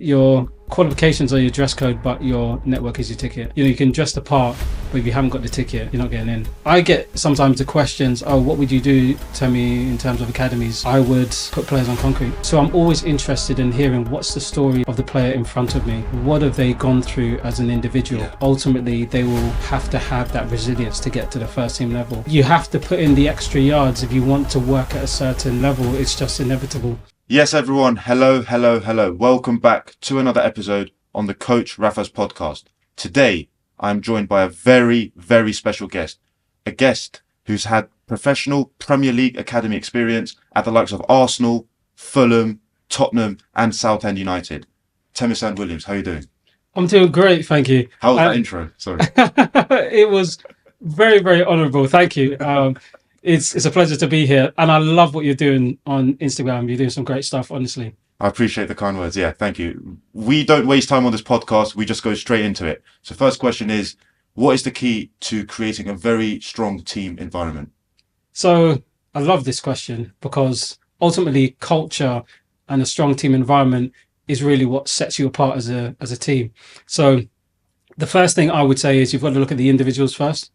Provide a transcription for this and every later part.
Your qualifications are your dress code, but your network is your ticket. You can dress the part, but if you haven't got the ticket, you're not getting in. I get sometimes the questions, oh, what would you do, Temi, in terms of academies? I would put players on concrete. So I'm always interested in hearing what's the story of the player in front of me. What have they gone through as an individual? Yeah. Ultimately, they will have to have that resilience to get to the first team level. You have to put in the extra yards if you want to work at a certain level. It's just inevitable. Yes, everyone. Hello. Welcome back to another episode on the Coach Rafa's podcast. Today, I'm joined by a very, very special guest. A guest who's had professional Premier League academy experience at the likes of Arsenal, Fulham, Tottenham and Southend United. Temisan Williams, how are you doing? I'm doing great, thank you. How was that intro? Sorry. It was very, very honourable. Thank you. It's a pleasure to be here, and I love what you're doing on Instagram. You're doing some great stuff, honestly. I appreciate the kind words. Yeah, thank you. We don't waste time on this podcast. We just go straight into it. So first question is, what is the key to creating a very strong team environment? So I love this question because ultimately culture and a strong team environment is really what sets you apart as a team. So the first thing I would say is you've got to look at the individuals first.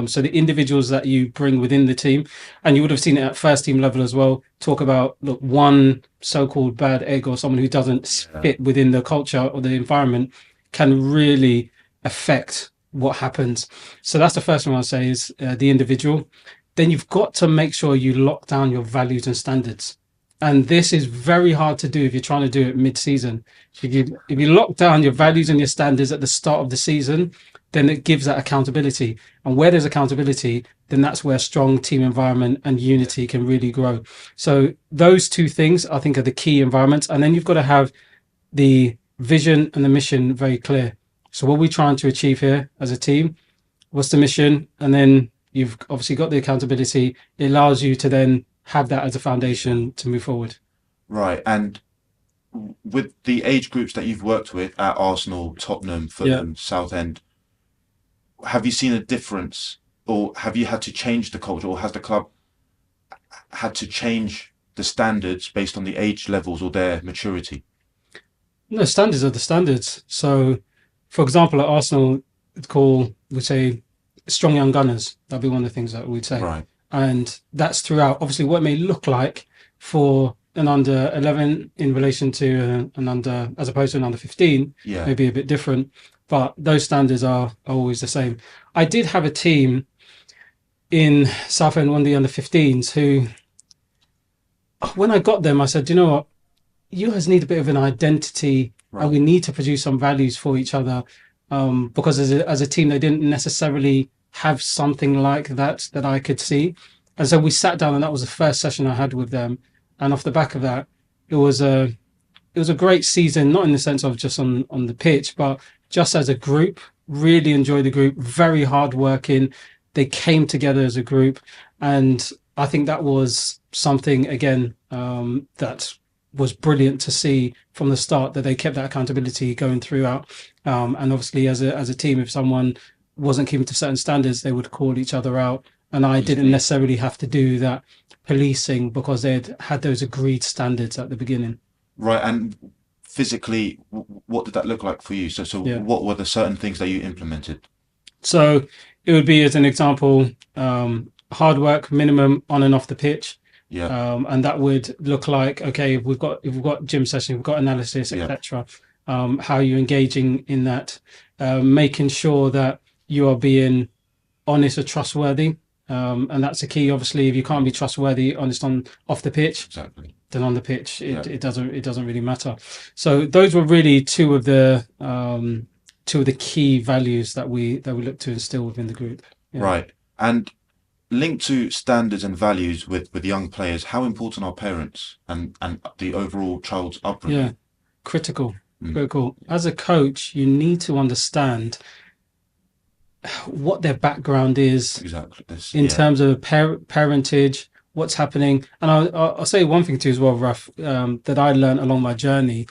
So the individuals that you bring within the team, and you would have seen it at first team level as well, talk about, look, one so-called bad egg or someone who doesn't fit within the culture or the environment can really affect what happens. So that's the first thing I'll say is the individual. Then you've got to make sure you lock down your values and standards. And this is very hard to do if you're trying to do it mid-season. If you lock down your values and your standards at the start of the season, then it gives that accountability. And where there's accountability, then that's where strong team environment and unity can really grow. So those two things, I think, are the key environments. And then you've got to have the vision and the mission very clear. So what are we trying to achieve here as a team? What's the mission? And then you've obviously got the accountability. It allows you to then have that as a foundation to move forward. Right. And with the age groups that you've worked with at Arsenal, Tottenham, Fulham, Southend, have you seen a difference, or have you had to change the culture, or has the club had to change the standards based on the age levels or their maturity? No, standards are the standards. So, for example, at Arsenal, we'd say strong young gunners. That'd be one of the things that we'd say. Right. And that's throughout. Obviously, what it may look like for an under 11 in relation to an under, as opposed to an under 15, may be a bit different. But those standards are always the same. I did have a team in Southend, one of the under 15s, who, when I got them, I said, you know what, you guys need a bit of an identity, and we need to produce some values for each other, because as a team, they didn't necessarily have something like that I could see. And so we sat down, and that was the first session I had with them. And off the back of that, it was a great season, not in the sense of just on the pitch, but just as a group. Really enjoyed the group, very hardworking. They came together as a group. And I think that was something, again, that was brilliant to see from the start, that they kept that accountability going throughout. And obviously as a team, if someone wasn't keeping to certain standards, they would call each other out. And I didn't necessarily have to do that policing because they'd had those agreed standards at the beginning. Right. And physically, what did that look like for you? So what were the certain things that you implemented? So it would be, as an example, hard work minimum on and off the pitch. And that would look like, okay, if we've got gym session, we've got analysis, etc. How are you engaging in that? Making sure that you are being honest or trustworthy. And that's a key. Obviously, if you can't be trustworthy, honest off the pitch, then on the pitch, it doesn't really matter. So those were really two of the key values that we look to instill within the group. Right. And linked to standards and values with young players, how important are parents and the overall child's upbringing? Yeah, critical. As a coach, you need to understand what their background is in terms of parentage, what's happening. And I'll say one thing too as well, Raf, that I learned along my journey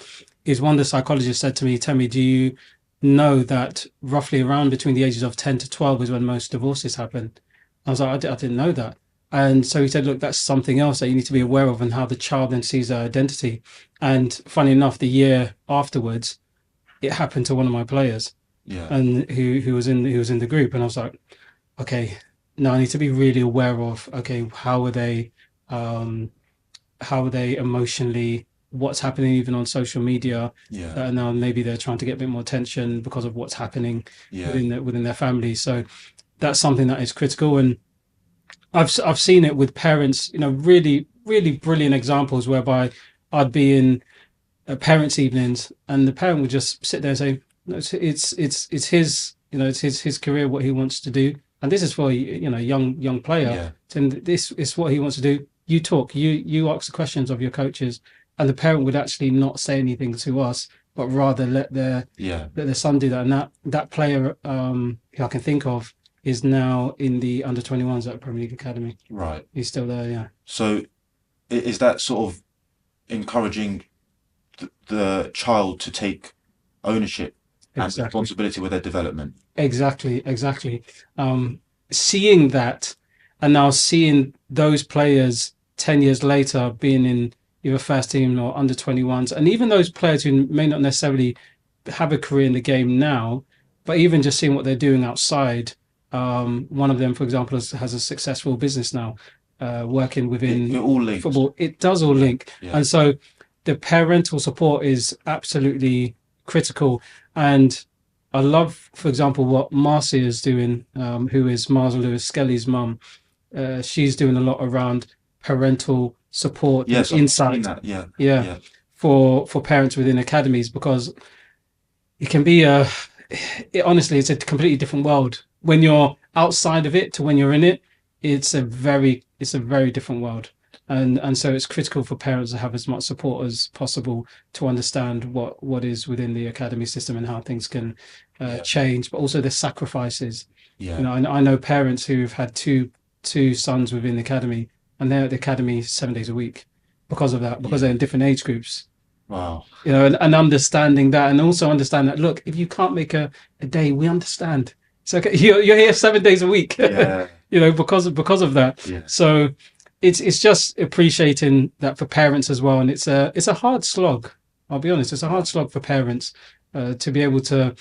is one of the psychologists said to me, Temi, do you know that roughly around between the ages of 10 to 12 is when most divorces happen? I was like, I didn't know that. And so he said, look, that's something else that you need to be aware of, and how the child then sees their identity. And funny enough, the year afterwards, it happened to one of my players, and who was in the group, and I was like, okay, now I need to be really aware of, okay, how are they emotionally, what's happening even on social media. Now maybe they're trying to get a bit more attention because of what's happening within their family. So that's something that is critical. And I've seen it with parents, really, really brilliant examples whereby I'd be in parents' evenings, and the parent would just sit there and say, no, it's his, it's his career, what he wants to do, and this is for young player, and this is what he wants to do. You talk, you ask the questions of your coaches, and the parent would actually not say anything to us, but rather let their son do that. And that player, who I can think of, is now in the under 21s at Premier League Academy. Right. He's still there, yeah. So is that sort of encouraging the child to take ownership and responsibility with their development? Exactly. Seeing that, and now seeing those players 10 years later being in either first team or under 21s, and even those players who may not necessarily have a career in the game now, but even just seeing what they're doing outside. One of them, for example, has a successful business now, working within football. It does all link. And so the parental support is absolutely critical. And I love, for example, what Marcia is doing, who is Mars Lewis Skelly's mum. She's doing a lot around parental support and insight. For parents within academies, because it can be honestly, it's a completely different world. When you're outside of it to when you're in it, it's a very different world. And so it's critical for parents to have as much support as possible to understand what is within the academy system and how things can change, but also the sacrifices. I know parents who've had two sons within the academy, and they're at the academy 7 days a week because of that, because they're in different age groups. Wow. And understanding that, and also understand that, look, if you can't make a day, we understand. It's okay. You're here 7 days a week. Because of that. So it's just appreciating that for parents as well. And it's a hard slog. I'll be honest. It's a hard slog for parents to be able to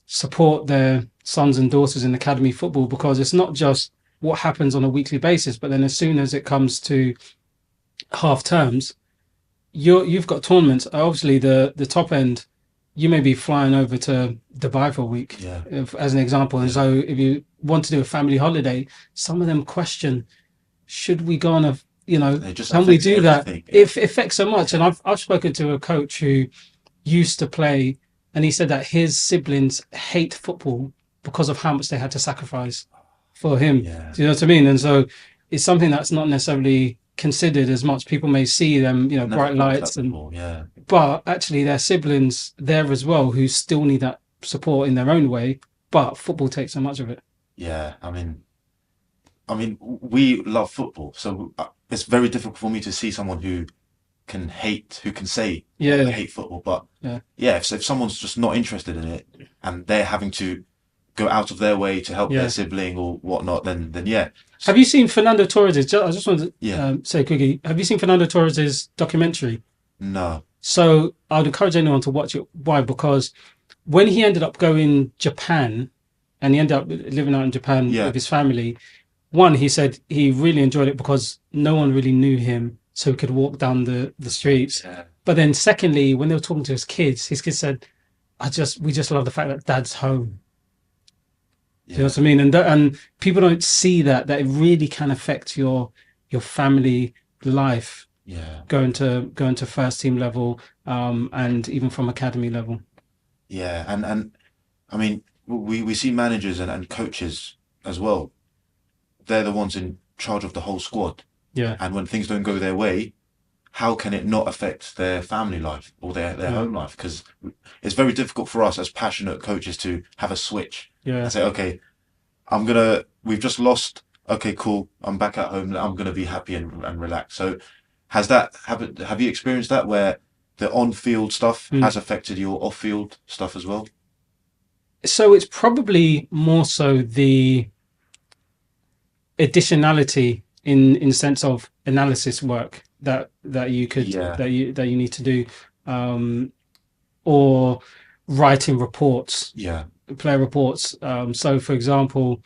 support their sons and daughters in academy football, because it's not just what happens on a weekly basis, but then as soon as it comes to half terms, you've got tournaments. Obviously, the top end, you may be flying over to Dubai for a week, as an example. And so if you want to do a family holiday, some of them question, should we go on can we do that? It affects so much. And I've spoken to a coach who used to play, and he said that his siblings hate football because of how much they had to sacrifice for him. Do you know what I mean? And so it's something that's not necessarily considered as much. People may see them, bright lights, but actually their siblings there as well who still need that support in their own way. But football takes so much of it. Yeah, I mean, we love football, so it's very difficult for me to see someone who can say they hate football. But if someone's just not interested in it and they're having to go out of their way to help their sibling or whatnot, then Have you seen Fernando Torres'? I just wanted to say quickly. Have you seen Fernando Torres' documentary? No. So I would encourage anyone to watch it. Why? Because when he ended up going Japan, and he ended up living out in Japan with his family, one, he said he really enjoyed it because no one really knew him, so he could walk down the streets. Yeah. But then secondly, when they were talking to his kids said, we just love the fact that Dad's home. Do you know what I mean? And people don't see that it really can affect your family life. Yeah. Going to first team level, and even from academy level. Yeah, and I mean, we see managers and coaches as well. They're the ones in charge of the whole squad. Yeah. And when things don't go their way, how can it not affect their family life or their home life? Because it's very difficult for us as passionate coaches to have a switch and say, okay, we've just lost. Okay, cool. I'm back at home. I'm going to be happy and relaxed. So has that happened? Have you experienced that where the on-field stuff has affected your off-field stuff as well? So it's probably more so the additionality in sense of analysis work that you could Yeah. that you need to do, or writing reports, player reports. So, for example,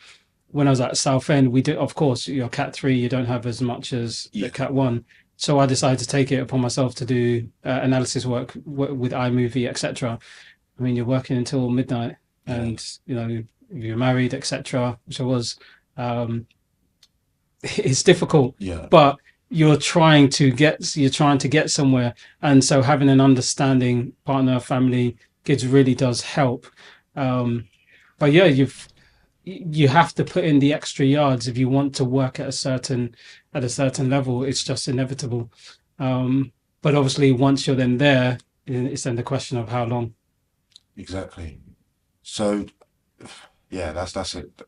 when I was at Southend, we did, of course, your Cat 3, you don't have as much as the Cat 1. So I decided to take it upon myself to do analysis work with iMovie, etc. I mean, you're working until midnight, and you know, you're married, etc. Which I was. It's difficult, but you're trying to get somewhere, and so having an understanding partner, family, kids really does help. But yeah, you have to put in the extra yards if you want to work at a certain level. It's just inevitable. But obviously, once you're then there, it's then the question of how long. Exactly. So, yeah, that's it.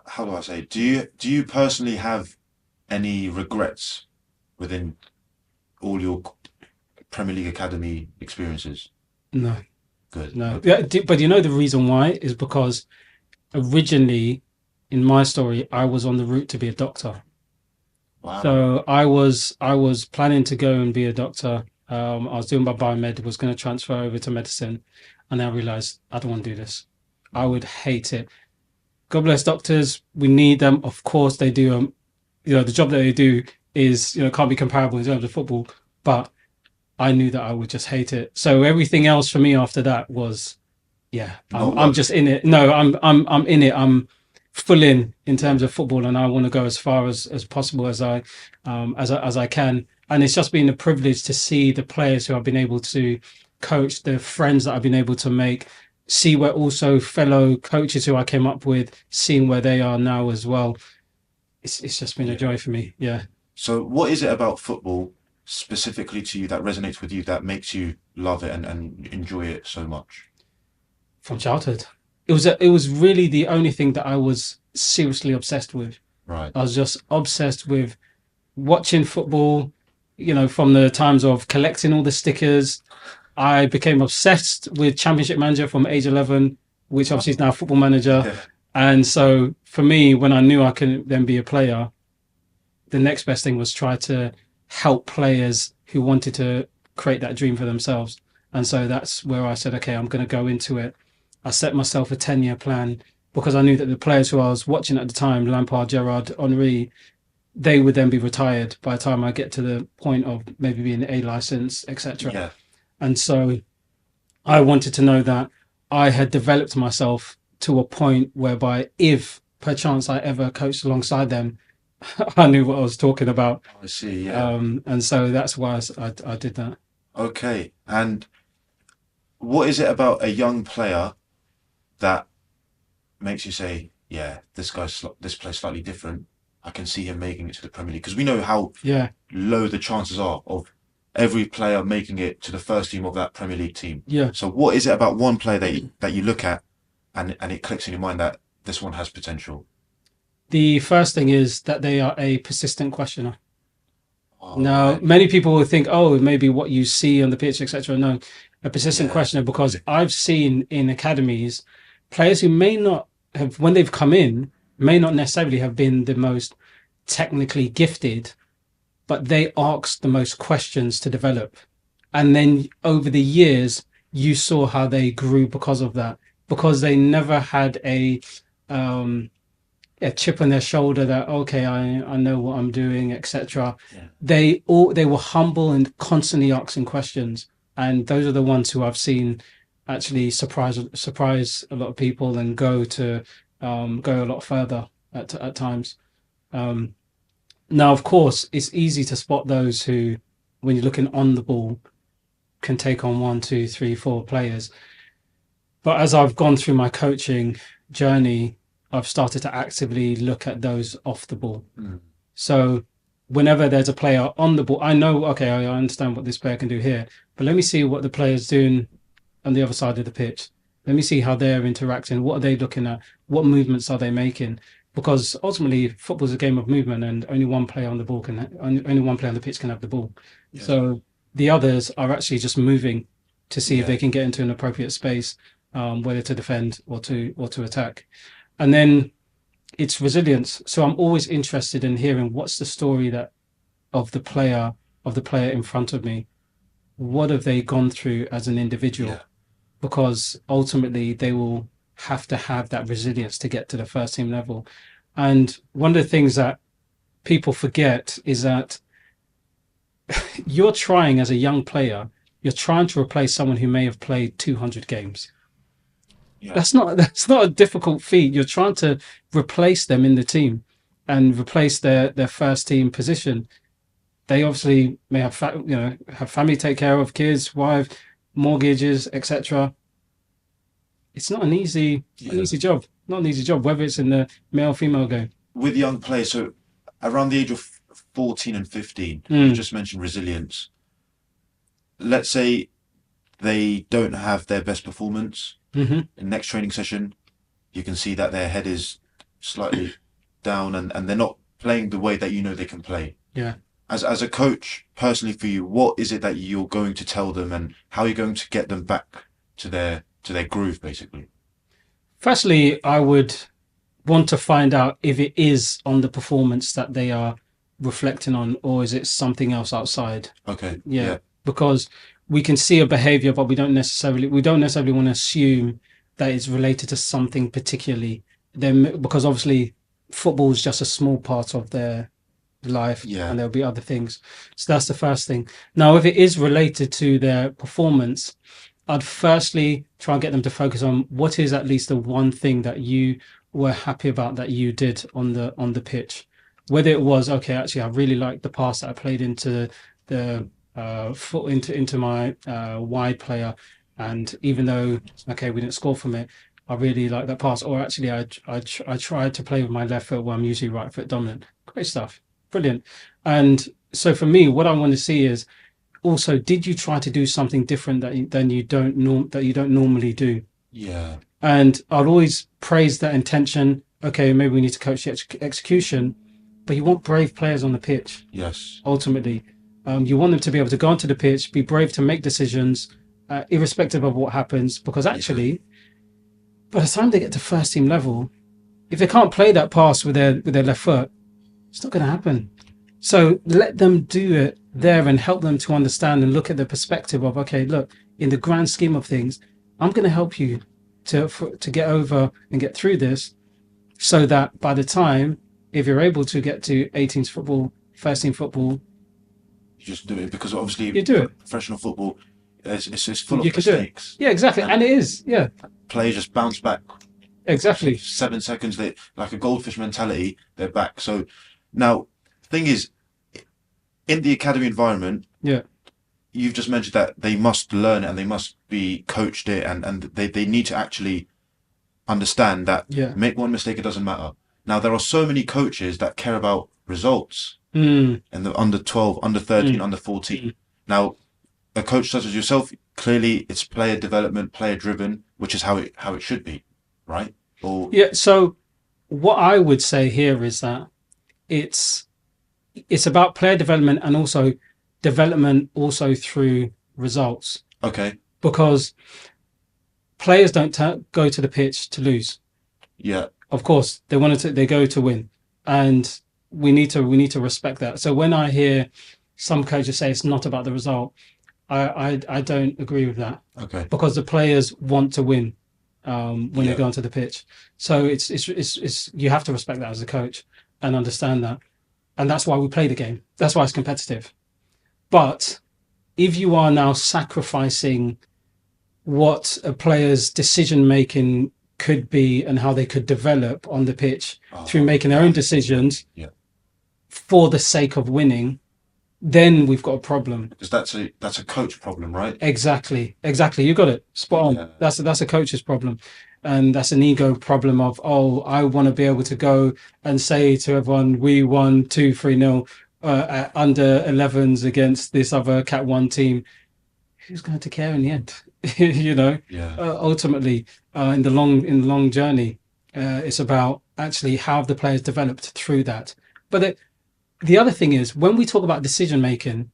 How do I say? Do you personally have any regrets within all your Premier League academy experiences? No. Good. No. Okay. Yeah, but you know the reason why is because originally, in my story, I was on the route to be a doctor. Wow. So I was planning to go and be a doctor. I was doing my biomed, was going to transfer over to medicine, and I realized I don't want to do this. I would hate it. God bless doctors. We need them. Of course, they do. The job that they do is, can't be comparable in terms of football. But I knew that I would just hate it. So everything else for me after that was, I'm just in it. No, I'm in it. I'm full in terms of football, and I want to go as far as possible as I can. And it's just been a privilege to see the players who I've been able to coach, the friends that I've been able to make, see where also fellow coaches who I came up with, seeing where they are now as well. It's just been a joy for me. Yeah. So what is it about football specifically to you that resonates with you, that makes you love it and enjoy it so much? From childhood. It was really the only thing that I was seriously obsessed with. Right. I was just obsessed with watching football, from the times of collecting all the stickers. I became obsessed with Championship Manager from age 11, which obviously is now Football Manager. Yeah. And so for me, when I knew I could then be a player, the next best thing was try to help players who wanted to create that dream for themselves. And so that's where I said, okay, I'm going to go into it. I set myself a 10-year plan because I knew that the players who I was watching at the time, Lampard, Gerrard, Henry, they would then be retired by the time I get to the point of maybe being A license, etc. Yeah. And so I wanted to know that I had developed myself to a point whereby if perchance I ever coached alongside them, I knew what I was talking about. I see, yeah. And so that's why I did that. Okay. And what is it about a young player that makes you say, yeah, this play's slightly different. I can see him making it to the Premier League? Because we know how low the chances are of every player making it to the first team of that Premier League team. Yeah. So what is it about one player that you look at and it clicks in your mind that this one has potential? The first thing is that they are a persistent questioner. Oh, now, right. Many people would think, oh, maybe what you see on the pitch, etc. No, a persistent questioner, because I've seen in academies players who may not have, when they've come in, may not necessarily have been the most technically gifted, but they asked the most questions to develop. And then over the years, you saw how they grew because of that, because they never had a chip on their shoulder that, okay, I know what I'm doing, etc. Yeah. They were humble and constantly asking questions. And those are the ones who I've seen actually surprise a lot of people and go a lot further at times. Now, of course, it's easy to spot those who, when you're looking on the ball, can take on 1, 2, 3, 4 players. But as I've gone through my coaching journey, I've started to actively look at those off the ball. Mm. So whenever there's a player on the ball, I know, okay, I understand what this player can do here, but let me see what the player's doing on the other side of the pitch. Let me see how they're interacting. What are they looking at? What movements are they making? Because ultimately, football is a game of movement, and only one player on the pitch can have the ball. Yeah. So the others are actually just moving to see if they can get into an appropriate space, whether to defend or to attack. And then it's resilience. So I'm always interested in hearing what's the story that of the player in front of me. What have they gone through as an individual? Yeah. Because ultimately they will have to have that resilience to get to the first team level. And one of the things that people forget is that you're trying as a young player, you're trying to replace someone who may have played 200 games. Yeah. That's not a difficult feat. You're trying to replace them in the team and replace their first team position. They obviously may have have family to take care of, kids, wife, mortgages, etc. It's not an easy job. Not an easy job, whether it's in the male female game. With young players, so around the age of 14 and 15, you just mentioned resilience. Let's say they don't have their best performance in next training session. You can see that their head is slightly down and they're not playing the way that you know they can play. Yeah. As a coach, personally for you, what is it that you're going to tell them and how are you going to get them back to their groove, basically? Firstly, I would want to find out if it is on the performance that they are reflecting on, or is it something else outside? Okay. Yeah. Because we can see a behavior, but we don't necessarily want to assume that it's related to something particularly. Then, because obviously football is just a small part of their life, and there'll be other things. So that's the first thing. Now, if it is related to their performance, I'd firstly try and get them to focus on what is at least the one thing that you were happy about that you did on the pitch. Whether it was, okay, actually I really liked the pass that I played into the foot into my wide player, and even though we didn't score from it, I really like that pass. Or actually I tried to play with my left foot where I'm usually right foot dominant. Great stuff. Brilliant. And so for me, what I want to see is also, did you try to do something different that you don't normally do? Yeah. And I'll always praise that intention. Okay, maybe we need to coach the execution, but you want brave players on the pitch. Yes. Ultimately, you want them to be able to go onto the pitch, be brave to make decisions, irrespective of what happens. Because actually, by the time they get to first team level, if they can't play that pass with their left foot, it's not going to happen. So let them do it there and help them to understand and look at the perspective of, okay, look, in the grand scheme of things, I'm going to help you to get over and get through this, so that by the time, if you're able to get to 18s football, first team football, you just do it, because obviously you do it. Professional football, it's full of mistakes. Yeah, exactly, and it is. Yeah, players just bounce back. Exactly. 7 seconds, they like a goldfish mentality. They're back. So now, thing is, in the academy environment, you've just mentioned that they must learn it and they must be coached it, and they need to actually understand that make one mistake, it doesn't matter. Now, there are so many coaches that care about results in the under 12, under 13, under 14. Now, a coach such as yourself, clearly it's player development, player driven, which is how it should be, right? Or so what I would say here is that it's about player development, and also development also through results. Okay. Because players don't go to the pitch to lose. Yeah. Of course, they go to win, and we need to respect that. So when I hear some coaches say it's not about the result, I don't agree with that. Okay. Because the players want to win when they go onto the pitch. So it's you have to respect that as a coach and understand that. And that's why we play the game. That's why it's competitive. But if you are now sacrificing what a player's decision making could be and how they could develop on the pitch through making their own decisions for the sake of winning, then we've got a problem. Because that's a coach problem, right? Exactly. You got it. Spot on. Yeah. That's a coach's problem. And that's an ego problem of, I want to be able to go and say to everyone, we won 2-3-0 at under 11s against this other Cat 1 team. Who's going to care in the end? Ultimately, in the long journey, it's about actually how have the players developed through that. But the other thing is, when we talk about decision making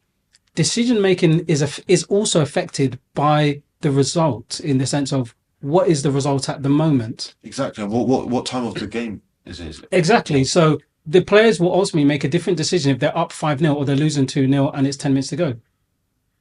is also affected by the result, in the sense of what is the result at the moment. Exactly. What time of the game Exactly. So the players will ultimately make a different decision if they're up 5-0 or they're losing 2-0 and it's 10 minutes to go.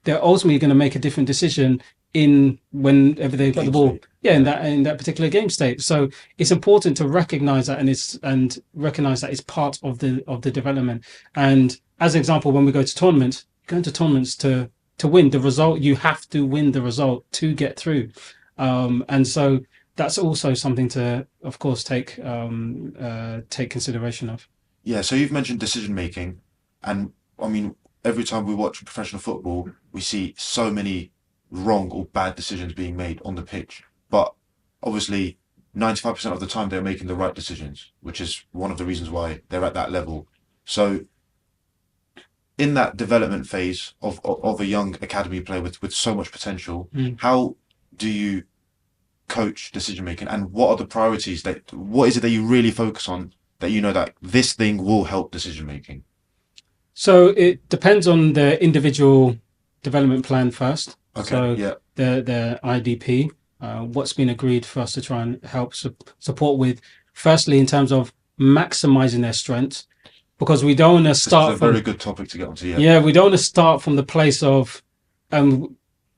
They're ultimately going to make a different decision in whenever they've got the ball. In that particular game state. So it's important to recognize that and recognize that it's part of the development. And as an example, when we go to tournaments, going to tournaments to win the result, you have to win the result to get through. And so that's also something to, of course, take consideration of. Yeah. So you've mentioned decision making, and I mean, every time we watch professional football, we see so many wrong or bad decisions being made on the pitch. But obviously, 95% of the time they're making the right decisions, which is one of the reasons why they're at that level. So in that development phase of a young academy player with so much potential, how do you coach decision making, and what are the priorities what is it that you really focus on that you know that this thing will help decision making? So it depends on the individual development plan first. Okay. So yeah. the IDP, what's been agreed for us to try and help support with, firstly in terms of maximizing their strengths, because we don't want to start. It's a very good topic to get onto. Yeah, we don't want to start from the place of,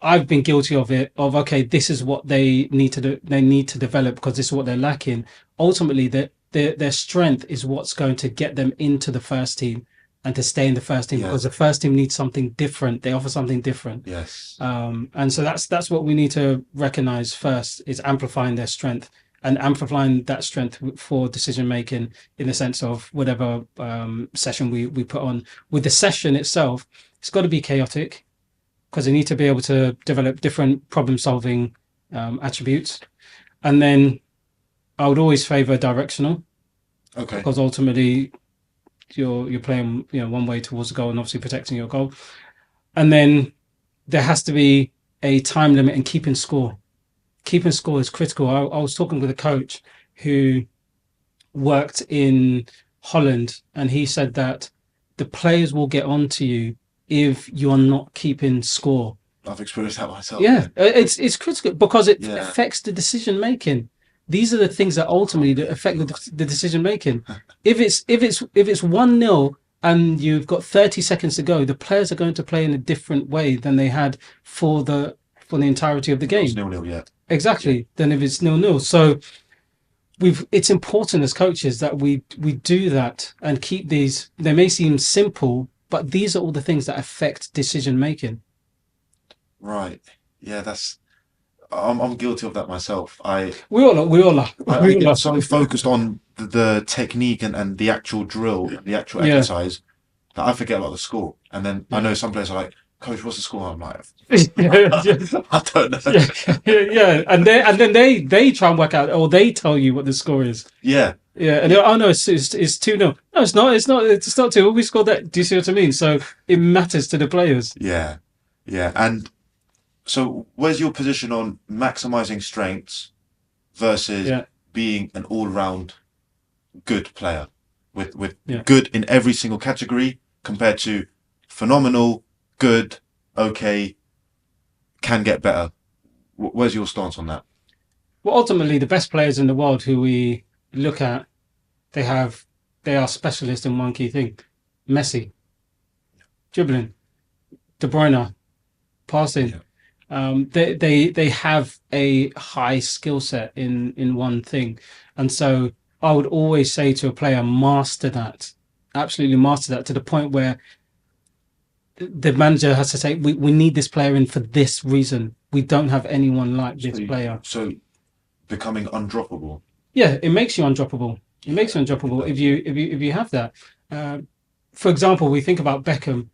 I've been guilty of it. Of okay, this is what they need to do. They need to develop because this is what they're lacking. Ultimately, their strength is what's going to get them into the first team and to stay in the first team, because the first team needs something different. They offer something different. Yes. And so that's what we need to recognize first, is amplifying their strength and amplifying that strength for decision making in the sense of whatever session we put on. With the session itself, it's got to be chaotic, because they need to be able to develop different problem solving attributes. And then I would always favor directional. Okay. Because ultimately you're playing one way towards the goal and obviously protecting your goal. And then there has to be a time limit and keeping score. Keeping score is critical. I was talking with a coach who worked in Holland, and he said that the players will get on to you if you're not keeping score. I've experienced that myself. Yeah, it's critical because it affects the decision making. These are the things that ultimately affect the decision making. If it's 1-0 and you've got 30 seconds to go, the players are going to play in a different way than they had for the entirety of the game. It's 0-0, yeah. Exactly. Than if it's 0-0. So it's important as coaches that we do that and keep these. They may seem simple, but these are all the things that affect decision making. Right. Yeah, I'm guilty of that myself. We all are. I get so focused on the technique and the actual drill, the actual exercise, that I forget about the score. And then I know some players are like, "Coach, what's the score?" I'm like, I don't know. Yeah. And then they try and work out, or they tell you what the score is. Yeah. Yeah, and no, it's 2-0. No, it's not. It's not 2. We scored that. Do you see what I mean? So it matters to the players. Yeah. And so, where's your position on maximizing strengths versus being an all-round good player with good in every single category compared to phenomenal, good, okay, can get better? Where's your stance on that? Well, ultimately, the best players in the world who we look at, they are specialists in one key thing: Messi, dribbling, De Bruyne, passing. Yeah. They have a high skill set in one thing, and so I would always say to a player, master that, absolutely master that, to the point where the manager has to say, we need this player in for this reason. We don't have anyone like this player. So becoming undroppable. Yeah, it makes you undroppable. It makes you undroppable if you have that. For example, we think about Beckham.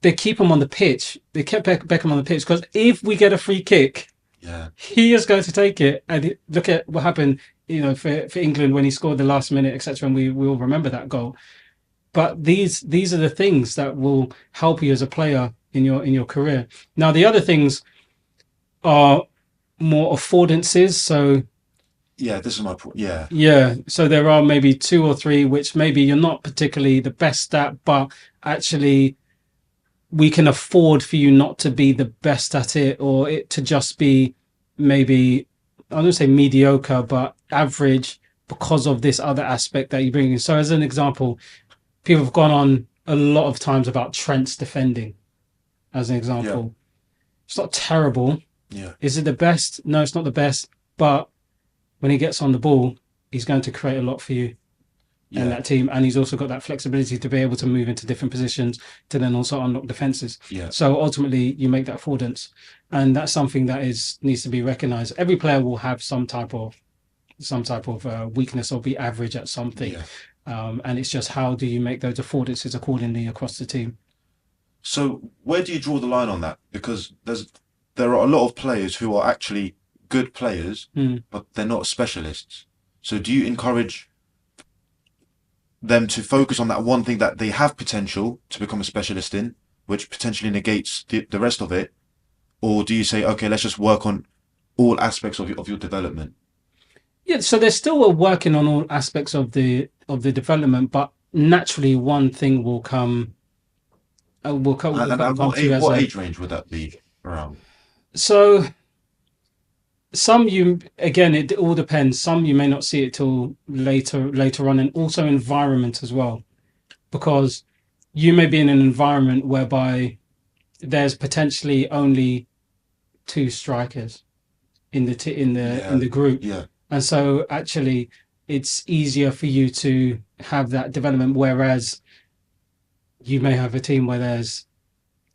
They keep him on the pitch. They kept Beckham on the pitch because if we get a free kick, he is going to take it. And look at what happened, for England when he scored the last minute, etc. And we all remember that goal. But these are the things that will help you as a player in your career. Now, the other things are more affordances. So this is my point. Yeah. So there are maybe 2 or 3 which maybe you're not particularly the best at, but actually we can afford for you not to be the best at it, or it to just be maybe, I don't say mediocre, but average because of this other aspect that you bring in. So as an example, people have gone on a lot of times about Trent's defending, as an example. It's not terrible. Is it the best? No, it's not the best. But when he gets on the ball, he's going to create a lot for you and that team. And he's also got that flexibility to be able to move into different positions to then also unlock defenses. So ultimately, you make that affordance. And that's something that needs to be recognized. Every player will have some type of weakness or be average at something. And it's just how do you make those affordances accordingly across the team. So where do you draw the line on that? Because there are a lot of players who are actually good players, but they're not specialists. So do you encourage them to focus on that one thing that they have potential to become a specialist in, which potentially negates the rest of it? Or do you say, okay, let's just work on all aspects of your development? Yeah, so they're still working on all aspects of the development, but naturally one thing will come. And what age range would that be around? So it all depends. Some you may not see it till later on, and also environment as well, because you may be in an environment whereby there's potentially only 2 strikers in the group. And so actually it's easier for you to have that development, whereas you may have a team where there's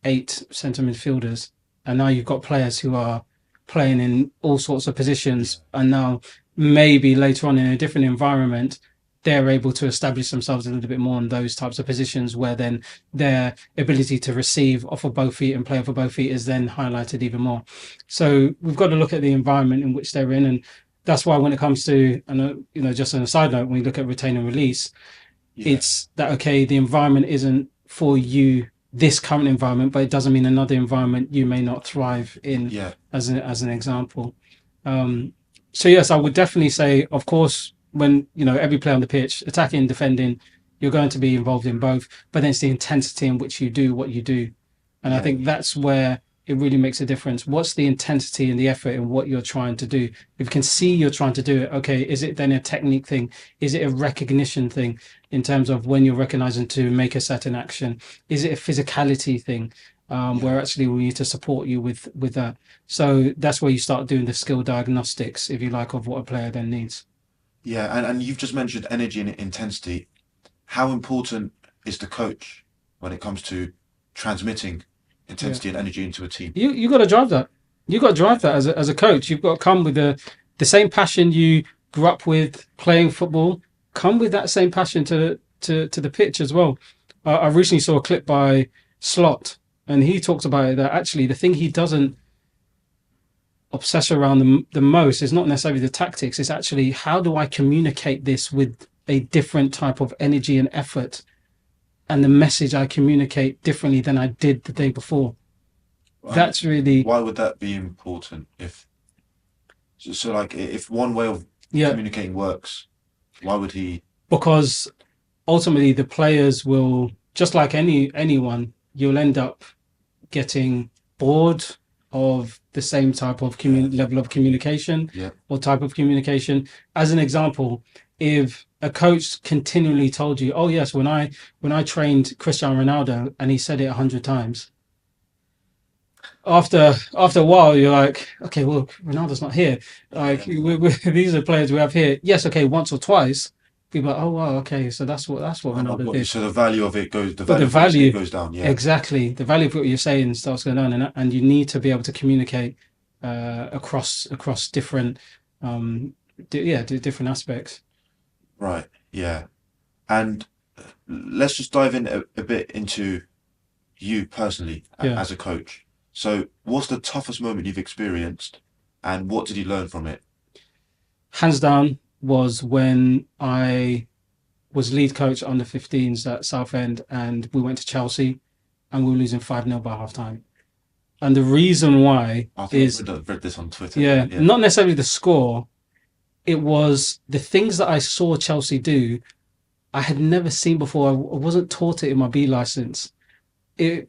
8 centre midfielders, and now you've got players who are playing in all sorts of positions, and now maybe later on in a different environment, they're able to establish themselves a little bit more in those types of positions, where then their ability to receive off of both feet and play off of both feet is then highlighted even more. So we've got to look at the environment in which they're in, and that's why when it comes to, and just on a side note, when we look at retain and release, it's that, okay, the environment isn't for you, this current environment, but it doesn't mean another environment you may not thrive in, as an example. So yes, I would definitely say, of course, when, every player on the pitch, attacking, defending, you're going to be involved in both, but then it's the intensity in which you do what you do. And I think that's where it really makes a difference. What's the intensity and the effort in what you're trying to do? If you can see you're trying to do it, okay, is it then a technique thing? Is it a recognition thing in terms of when you're recognizing to make a certain action? Is it a physicality thing where actually we need to support you with that? So that's where you start doing the skill diagnostics, if you like, of what a player then needs. Yeah, and you've just mentioned energy and intensity. How important is the coach when it comes to transmitting intensity and energy into a team? You got to drive that. You got to drive that as a coach. You've got to come with the same passion you grew up with playing football. Come with that same passion to the pitch as well. I recently saw a clip by Slot, and he talked about it, that actually the thing he doesn't obsess around the most is not necessarily the tactics. It's actually, how do I communicate this with a different type of energy and effort, and the message I communicate differently than I did the day before. That's really... Why would that be important? If one way of communicating works, why would he... Because ultimately the players will, just like anyone, you'll end up getting bored of the same type of level of communication or type of communication. As an example, if a coach continually told you, oh yes, when I trained Cristiano Ronaldo and he said it 100 times, after a while you're like, okay, well, Ronaldo's not here. Like these are players we have here. Yes, okay, once or twice, people are like, oh wow, okay, so that's what Ronaldo did. So the value of it goes, the value goes down. Yeah, exactly. The value of what you're saying starts going down, and you need to be able to communicate across different different aspects. Right. Yeah. And let's just dive in a bit into you personally as a coach. So what's the toughest moment you've experienced, and what did you learn from it? Hands down was when I was lead coach under 15s at Southend, and we went to Chelsea and we were losing 5-0 by half time. And the reason why is... I've read this on Twitter. Yeah, not necessarily the score. It was the things that I saw Chelsea do I had never seen before. I wasn't taught it in my B license.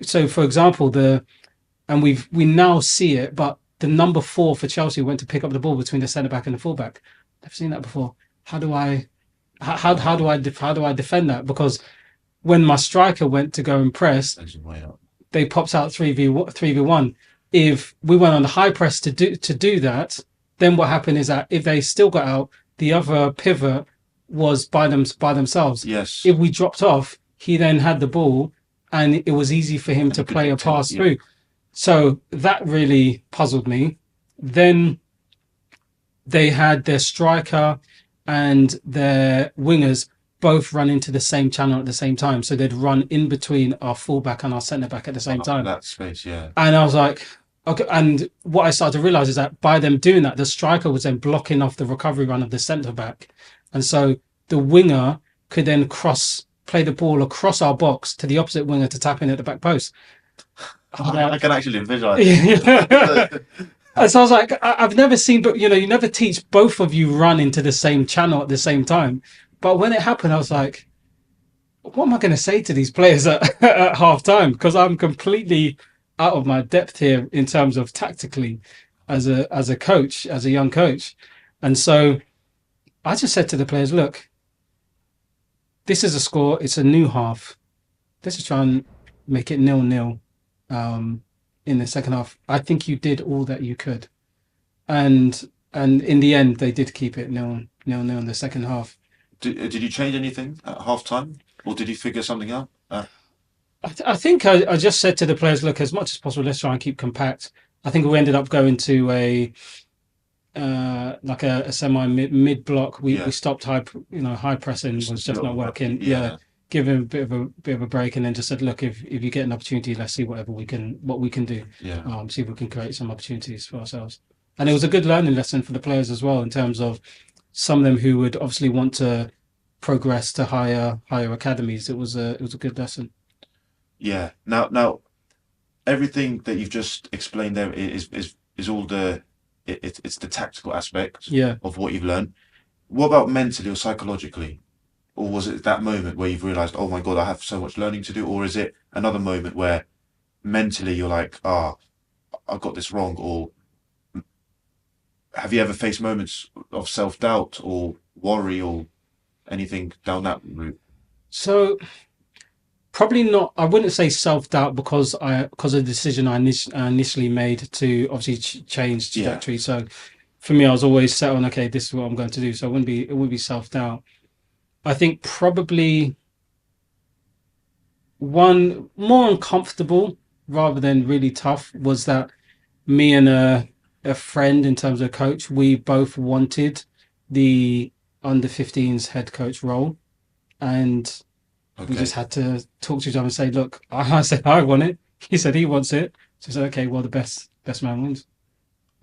So, for example, we now see it, but the number 4 for Chelsea went to pick up the ball between the centre back and the full back. Never seen that before. how do I defend that? Because when my striker went to go and press, they popped out 3v1. If we went on the high press to do that, then what happened is that if they still got out, the other pivot was by themselves. Yes. If we dropped off, he then had the ball, and it was easy for him to play a pass through. So that really puzzled me. Then they had their striker and their wingers both run into the same channel at the same time. So they'd run in between our fullback and our centre back at the same time. That space, yeah. And I was like, okay. And what I started to realise is that by them doing that, the striker was then blocking off the recovery run of the centre back. And so the winger could then play the ball across our box to the opposite winger to tap in at the back post. I can actually visualise. And so I was like, I've never seen, but you never teach both of you run into the same channel at the same time. But when it happened, I was like, what am I going to say to these players at half time? Because I'm completely out of my depth here in terms of tactically as a coach, as a young coach. And so I just said to the players, look, this is a score. It's a new half. Let's just try and make it 0-0 in the second half. I think you did all that you could. And in the end, they did keep it 0-0 in the second half. Did you change anything at half time? Or did you figure something out? I think I just said to the players, look, as much as possible, let's try and keep compact. I think we ended up going to a semi mid block. We stopped high pressing was just not working. Give him a bit of a break, and then just said, look, if you get an opportunity, let's see what we can do. See if we can create some opportunities for ourselves. And it was a good learning lesson for the players as well, in terms of some of them who would obviously want to progress to higher academies. It was a good lesson. Yeah. Now, everything that you've just explained there is all it's the tactical aspect of what you've learned. What about mentally or psychologically? Or was it that moment where you've realised, oh my God, I have so much learning to do? Or is it another moment where mentally you're like, I got this wrong? Or have you ever faced moments of self-doubt or worry or anything down that route? So probably not. I wouldn't say self-doubt because of the decision I initially made to obviously change trajectory. So for me, I was always set on, okay, this is what I'm going to do. So it wouldn't be self-doubt. I think probably one more uncomfortable rather than really tough was that me and a friend, in terms of coach, we both wanted the under-15s head coach role, and we just had to talk to each other and say, look, I said I want it, he said he wants it, so I said, okay, well, the best man wins.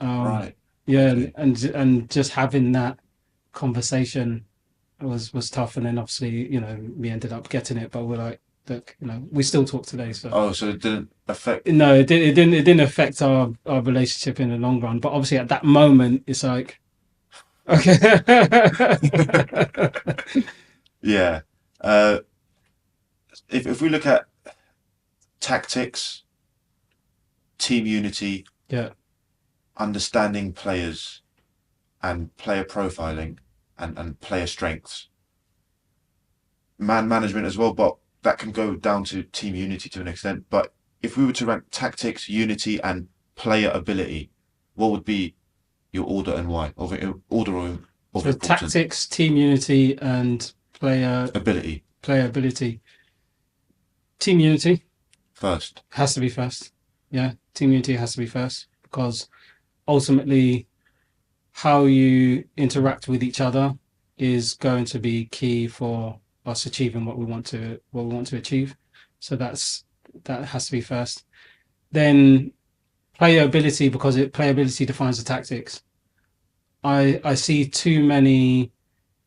Right. Yeah. Okay. and just having that conversation was tough, and then obviously we ended up getting it, but we're like, look, we still talk today. So so it didn't affect? No, it didn't affect our relationship in the long run, but obviously at that moment it's like, okay. Yeah. If we look at tactics, team unity, understanding players and player profiling and player strengths, man management as well, but that can go down to team unity to an extent. But if we were to rank tactics, unity and player ability, what would be your order and why? So tactics, team unity and player ability. Team unity first. Has to be first. Yeah, team unity has to be first, because ultimately how you interact with each other is going to be key for us achieving what we want to achieve. So that has to be first. Then player ability, because player ability defines the tactics. I see too many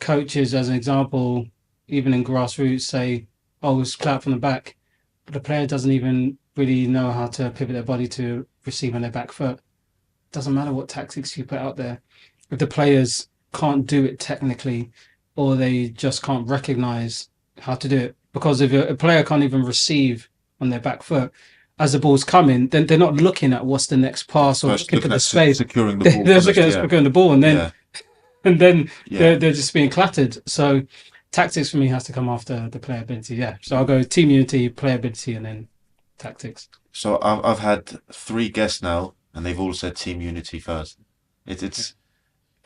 coaches, as an example, even in grassroots, say, oh, it's play out from the back, but the player doesn't even really know how to pivot their body to receive on their back foot. Doesn't matter what tactics you put out there. If the players can't do it technically, or they just can't recognize how to do it, because if a player can't even receive on their back foot as the ball's coming, then they're not looking at what's the next pass or looking at the space. Securing the ball. They're looking at securing the ball, and then and then they're just being clattered. So tactics for me has to come after the playability. Yeah, so I'll go team unity, playability, and then tactics. So I've had 3 guests now, and they've all said team unity first. It's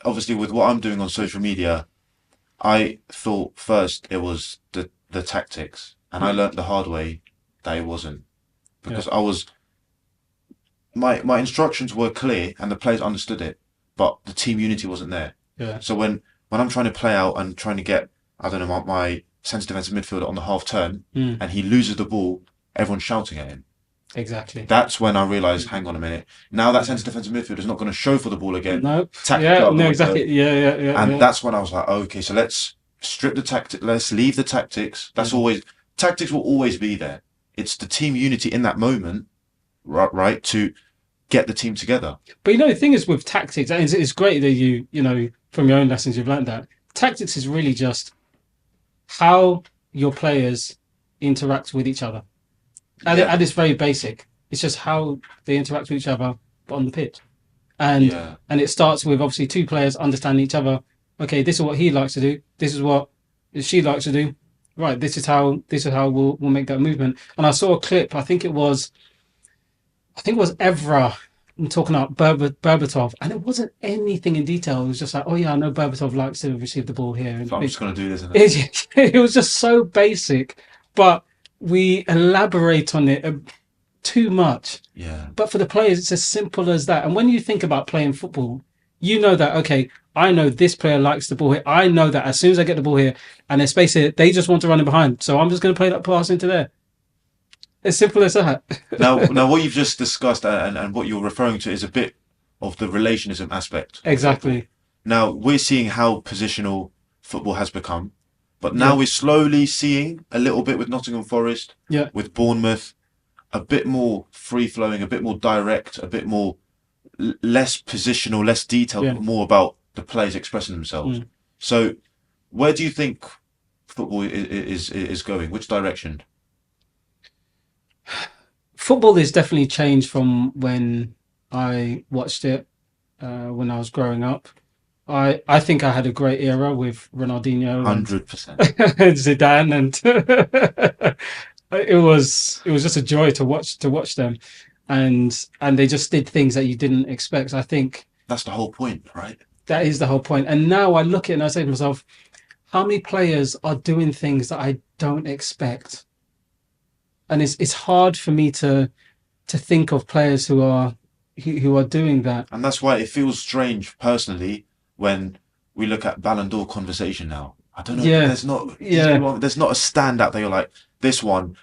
obviously with what I'm doing on social media, I thought first it was the tactics, and I learnt the hard way that it wasn't, because my instructions were clear and the players understood it, but the team unity wasn't there. Yeah. So when I'm trying to play out and trying to get, I don't know, my centre defensive midfielder on the half turn, and he loses the ball, everyone's shouting at him. Exactly. That's when I realised, hang on a minute. Now that centre defensive midfielder is not going to show for the ball again. Nope. Exactly. And that's when I was like, okay, so let's strip the tactics. Let's leave the tactics. Tactics will always be there. It's the team unity in that moment, right, to get the team together. But the thing is with tactics, and it's great that you from your own lessons you've learned that tactics is really just how your players interact with each other. At its very basic, it's just how they interact with each other on the pitch, and it starts with obviously 2 players understanding each other. Okay, this is what he likes to do. This is what she likes to do. Right, this is how we'll make that movement. And I saw a clip. I think it was Evra talking about Berbatov, and it wasn't anything in detail. It was just like, oh yeah, I know Berbatov likes to receive the ball here. So I'm just going to do this. Isn't it? It was just so basic, but we elaborate on it too much. Yeah. But for the players, it's as simple as that. And when you think about playing football, you know that, okay, I know this player likes the ball here. I know that as soon as I get the ball here and there's space here, they just want to run it behind. So I'm just going to play that pass into there. As simple as that. Now, what you've just discussed and what you're referring to is a bit of the relationism aspect. Exactly. Now, we're seeing how positional football has become. But now we're slowly seeing a little bit with Nottingham Forest, with Bournemouth, a bit more free-flowing, a bit more direct, a bit more less positional, less detailed, but more about the players expressing themselves. So where do you think football is going? Which direction? Football has definitely changed from when I watched it when I was growing up. I think I had a great era with Ronaldinho, 100%, Zidane, and it was just a joy to watch them, and they just did things that you didn't expect. I think that's the whole point, right? That is the whole point. And now I look at it and I say to myself, how many players are doing things that I don't expect? And it's hard for me to think of players who are doing that. And that's why it feels strange personally when we look at Ballon d'Or conversation now. I don't know. There's not a standout that you're like, this one.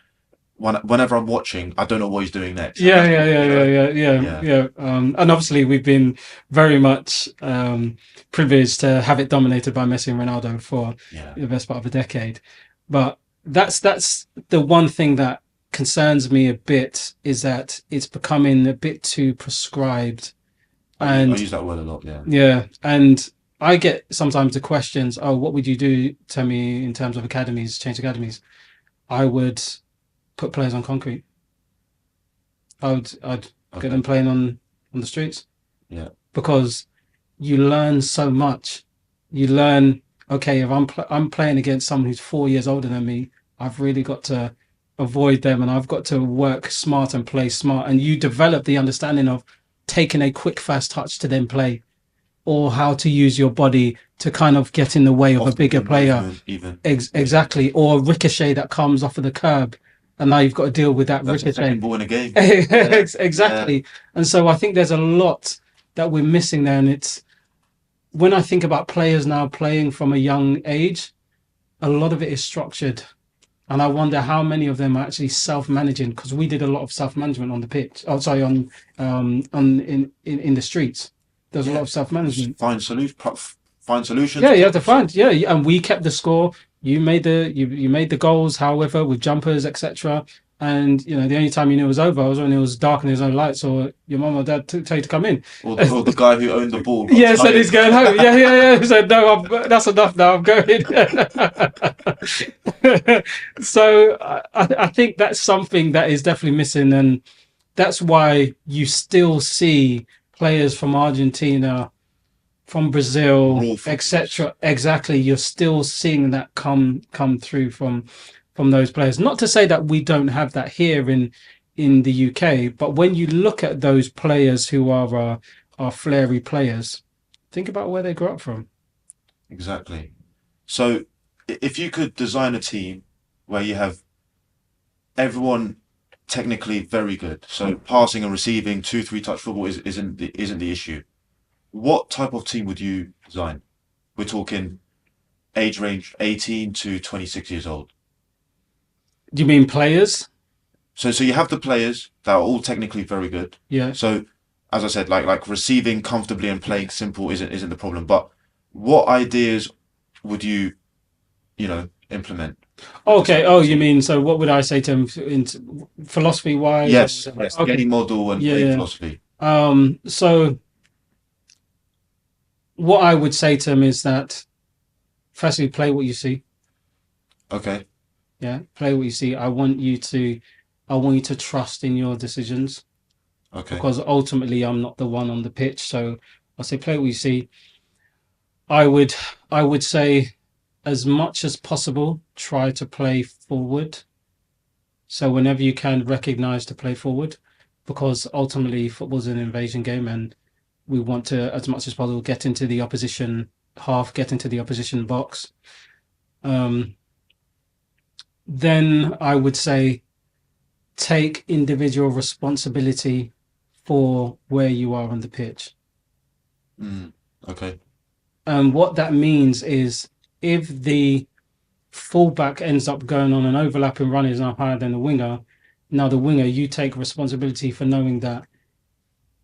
Whenever I'm watching, I don't know what he's doing next. Yeah. And obviously, we've been very much privileged to have it dominated by Messi and Ronaldo for the best part of a decade. But that's the one thing that concerns me a bit, is that it's becoming a bit too prescribed. And I use that word a lot. Yeah, and I get sometimes the questions, "Oh, what would you do, Temi, in terms of academies, change academies?" I would put players on concrete. I'd get them playing on the streets. Yeah. Because you learn so much. You learn, okay, if I'm playing against someone who's 4 years older than me, I've really got to avoid them, and I've got to work smart and play smart. And you develop the understanding of taking a quick, fast touch to then play, or how to use your body to kind of get in the way of a bigger player. Exactly. Or a ricochet that comes off of the curb, and now you've got to deal with that ricochet. That's the second ball in a game. Exactly. Yeah. And so I think there's a lot that we're missing there. And it's, when I think about players now playing from a young age, a lot of it is structured. And I wonder how many of them are actually self-managing, because we did a lot of self-management on the pitch. Oh, sorry, in the streets. There's a lot of self-management. Find solutions. Yeah, you have to find. Yeah, and we kept the score. You made the goals, however, with jumpers, etc. And the only time you knew it was over was when it was dark and there's no lights, or your mum or dad tell you to come in. Or the guy who owned the ball. Said he's going home. Yeah. He said, no, that's enough now. I'm going. So I think that's something that is definitely missing, and that's why you still see players from Argentina from Brazil, etc. Exactly, you're still seeing that come through from those players. Not to say that we don't have that here in the UK, but when you look at those players who are flary players, think about where they grew up from. Exactly. So, if you could design a team where you have everyone technically very good, so passing and receiving, 2-3 touch football isn't the issue. What type of team would you design? We're talking age range 18 to 26 years old. Do you mean players? So you have the players that are all technically very good. Yeah. So, as I said, like receiving comfortably and playing simple isn't the problem. But what ideas would you implement? Okay. Oh, you mean, so what would I say to him in philosophy wise? Yes. Okay. Any model and play philosophy. So what I would say to him is that firstly, play what you see. Okay. Yeah, play what you see. I want you to trust in your decisions. Okay. Because ultimately I'm not the one on the pitch. So I'll say play what you see. I would say, as much as possible, try to play forward. So whenever you can, recognize to play forward, because ultimately football's an invasion game, and we want to, as much as possible, get into the opposition half, get into the opposition box. Then I would say take individual responsibility for where you are on the pitch. Okay. And what that means is, if the fullback ends up going on an overlap and run is now higher than the winger, now the winger, you take responsibility for knowing that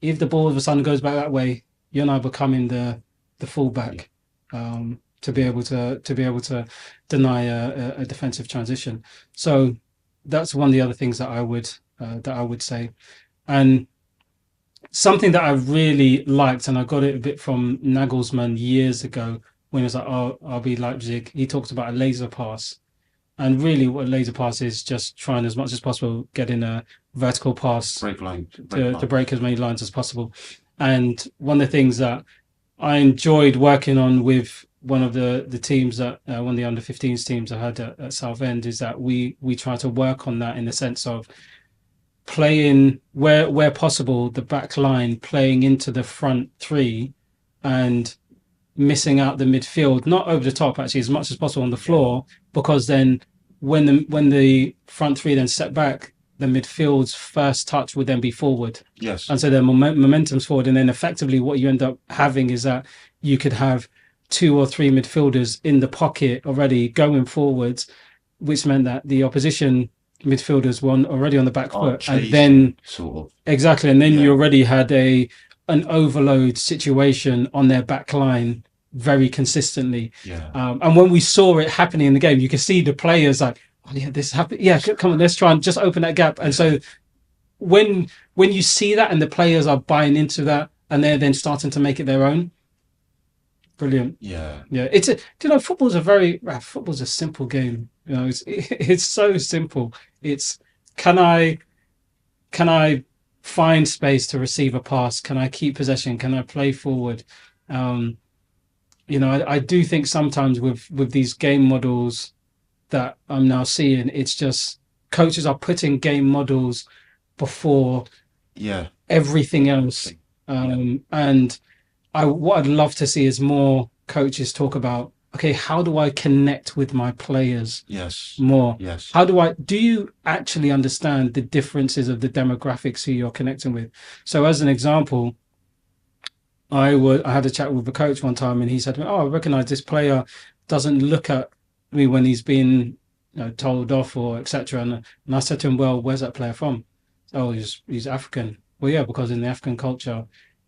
if the ball all of a sudden goes back that way, you're now becoming the fullback, to be able to deny a defensive transition. So that's one of the other things that I would say. And something that I really liked, and I got it a bit from Nagelsmann years ago when he was at RB Leipzig, he talked about a laser pass. And really what a laser pass is, just trying as much as possible get in a vertical pass to break as many lines as possible. And one of the things that I enjoyed working on with one of the teams that one of the under 15s teams I had at Southend is that we try to work on that in the sense of playing where possible the back line, playing into the front three and missing out the midfield, not over the top actually, as much as possible on the floor, because then when the front three then step back, the midfield's first touch would then be forward. Yes. And so the momentum's forward, and then effectively what you end up having is that you could have 2 or 3 midfielders in the pocket already going forwards, which meant that the opposition midfielders were already on the back foot, and then exactly, and then you already had an overload situation on their back line very consistently. And when we saw it happening in the game, you could see the players like, oh yeah, this happened. Yeah, come on, let's try and just open that gap. And so when you see that and the players are buying into that and they're then starting to make it their own, brilliant. Yeah. It's football's a simple game. It's so simple. It's can I find space to receive a pass? Can I keep possession? Can I play forward? I do think sometimes with these game models that I'm now seeing, it's just coaches are putting game models before everything else. And what I'd love to see is more coaches talk about, okay, how do I connect with my players more? Yes. Do you actually understand the differences of the demographics who you're connecting with? So as an example, I had a chat with a coach one time and he said, I recognize this player doesn't look at me when he's been told off or etc. And I said to him, well, where's that player from? Oh, he's African. Well, yeah, because in the African culture,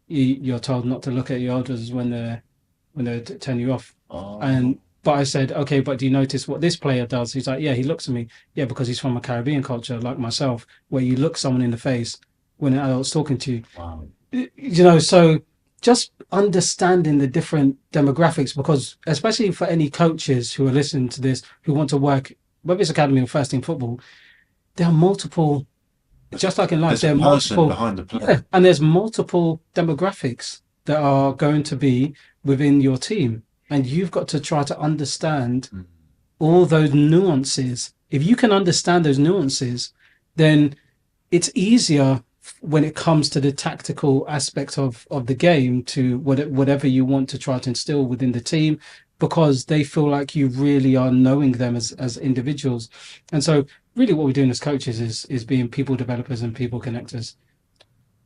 you're told not to look at your elders when they're turning you off. But I said, okay, but do you notice what this player does? He's like, yeah, he looks at me. Yeah, because he's from a Caribbean culture like myself, where you look someone in the face when an adult's talking to you. Wow. So just understanding the different demographics, because especially for any coaches who are listening to this, who want to work, whether it's academy or first team football, there are multiple, just like in life, there are multiple behind the player. And there's multiple demographics. that are going to be within your team, and you've got to try to understand all those nuances. If you can understand those nuances, then it's easier when it comes to the tactical aspect of the game to whatever you want to try to instill within the team, because they feel like you really are knowing them as individuals. And so really what we're doing as coaches is being people developers and people connectors.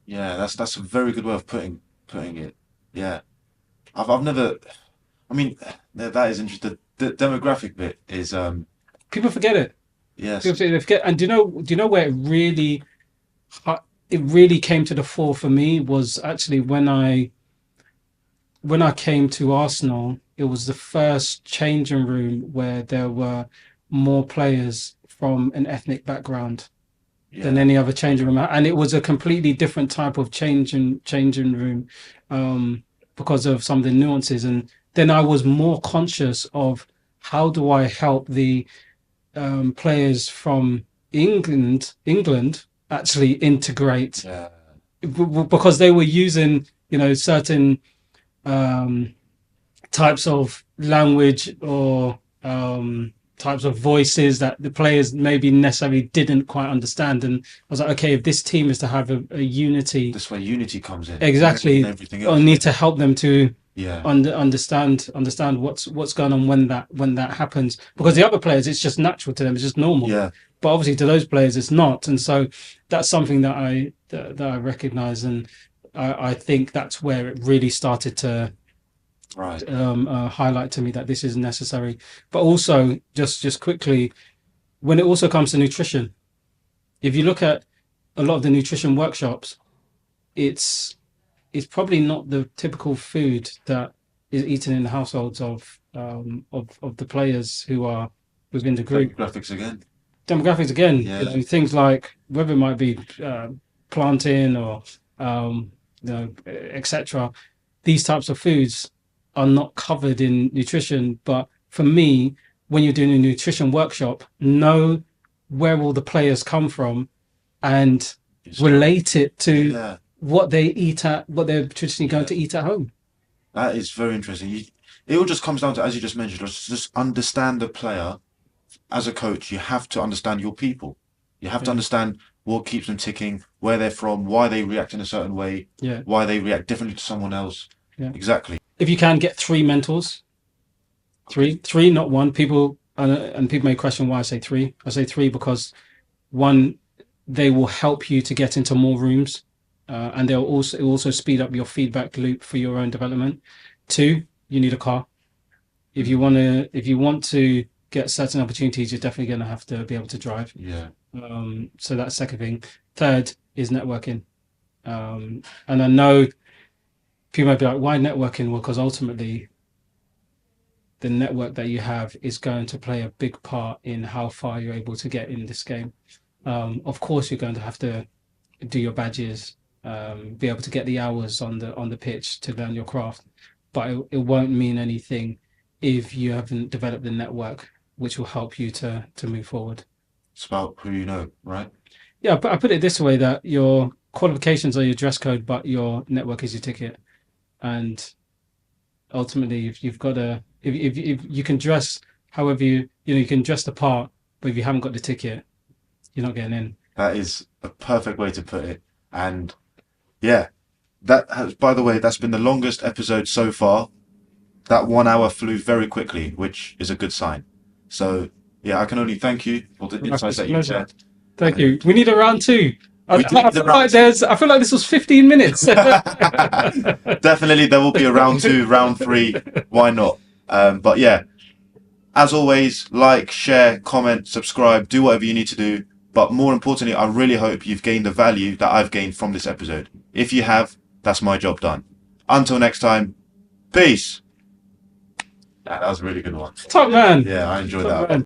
Yeah, that's a very good way of putting it. Yeah. I've never, I mean, that is interesting. The demographic bit is People forget it. yes. People forget. And do you know where it really came to the fore for me was actually when I came to Arsenal. It was the first changing room where there were more players from an ethnic background than any other changing room, and it was a completely different type of changing room, because of some of the nuances. And then I was more conscious of how do I help the players from England actually integrate, because they were using certain types of language or types of voices that the players maybe necessarily didn't quite understand. And I was like, okay, if this team is to have a unity, this way unity comes in. Exactly. Everything else. I need to help them to Yeah. understand what's going on when that happens, because the other players, it's just natural to them, it's just normal. Yeah. But obviously to those players it's not. And so that's something that I recognize, and I think that's where it really started to highlight to me that this is necessary. But also just quickly, when it also comes to nutrition, if you look at a lot of the nutrition workshops, it's probably not the typical food that is eaten in the households of the players who are within the group. Demographics again. Yeah. Things like whether it might be plantain or etc. These types of foods are not covered in nutrition. But for me, when you're doing a nutrition workshop, know where all the players come from and relate it to what they eat what they're traditionally going to eat at home. That is very interesting. It all just comes down to, as you just mentioned, just understand the player. As a coach, you have to understand your people. You have to understand what keeps them ticking, where they're from, why they react in a certain way, why they react differently to someone else. Yeah. Exactly. If you can get 3 mentors, three, not one. People and people may question why I say 3. I say 3 because 1, they will help you to get into more rooms, and they'll also speed up your feedback loop for your own development. 2, you need a car. If you want to get certain opportunities, you're definitely going to have to be able to drive. Yeah. So that's second thing. 3rd is networking. And I know people might be like, why networking? Well, because ultimately the network that you have is going to play a big part in how far you're able to get in this game. Of course, you're going to have to do your badges, be able to get the hours on the pitch to learn your craft, but it won't mean anything if you haven't developed the network which will help you to move forward. It's about who you know, right? Yeah, but I put it this way, that your qualifications are your dress code, but your network is your ticket. And ultimately, if you've got if you can dress however you can dress the part, but if you haven't got the ticket, you're not getting in. That is a perfect way to put it. And yeah, that has, by the way, that's been the longest episode so far. That 1 hour flew very quickly, which is a good sign. So yeah, I can only thank you for the insights that you shared. Thank you. We need a round 2. I feel like this was 15 minutes. Definitely, there will be a round 2, round 3. Why not? But yeah, as always, like, share, comment, subscribe, do whatever you need to do. But more importantly, I really hope you've gained the value that I've gained from this episode. If you have, that's my job done. Until next time, peace. That was a really good one. Top man. Yeah, I enjoyed that.